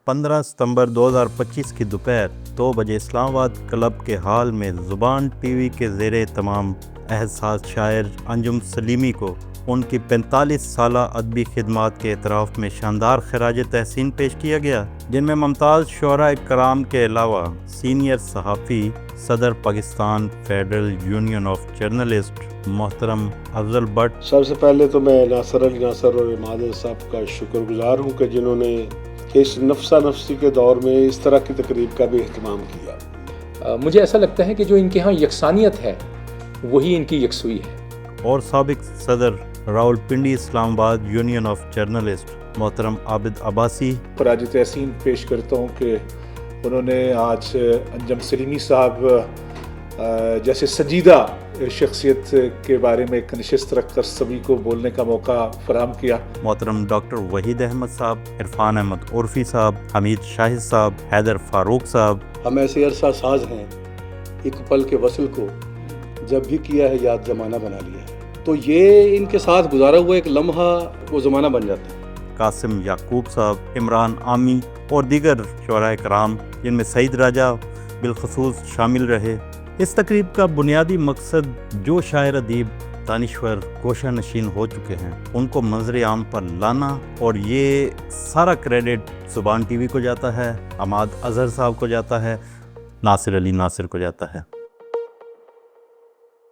15 ستمبر 2025 کی دوپہر 2 بجے اسلام آباد کلب کے ہال میں زبان ٹی وی کے زیر اہتمام احساس شاعر انجم سلیمی کو ان کی 45 سالہ ادبی خدمات کے اعتراف میں شاندار خراج تحسین پیش کیا گیا، جن میں ممتاز شعراء کرام کے علاوہ سینئر صحافی صدر Pakistan federal union of journalist محترم افضل بٹ۔ سب سے پہلے تو میں ناصر علی ناصر اور اماد صاحب کا شکر گزار ہوں کہ جنہوں نے اس نفسا نفسی کے دور میں اس طرح کی تقریب کا بھی اہتمام کیا۔ مجھے ایسا لگتا ہے کہ جو ان کے ہاں یکسانیت ہے وہی ان کی یکسوئی ہے۔ اور سابق صدر راولپنڈی اسلام آباد یونین آف جرنلسٹ محترم عابد عباسی۔ خراج تحسین پیش کرتا ہوں کہ انہوں نے آج انجم سلیمی صاحب جیسے سنجیدہ شخصیت کے بارے میں ایک نشست رکھ کر سبھی کو بولنے کا موقع فراہم کیا۔ محترم ڈاکٹر وحید احمد صاحب، عرفان احمد عرفی صاحب، حمید شاہد صاحب، حیدر فاروق صاحب۔ ہم ایسے عرصہ ساز ہیں، ایک پل کے وصل کو جب بھی کیا ہے یاد زمانہ بنا لیا ہے، تو یہ ان کے ساتھ گزارا ہوا ایک لمحہ وہ زمانہ بن جاتا ہے۔ قاسم یعقوب صاحب، عمران عامی اور دیگر شعراء کرام جن میں سعید راجہ بالخصوص شامل رہے۔ اس تقریب کا بنیادی مقصد جو شاعر ادیب دانشور گوشہ نشین ہو چکے ہیں ان کو منظر عام پر لانا، اور یہ سارا کریڈٹ زبان ٹی وی کو جاتا ہے، عماد اظہر صاحب کو جاتا ہے، ناصر علی ناصر کو جاتا ہے۔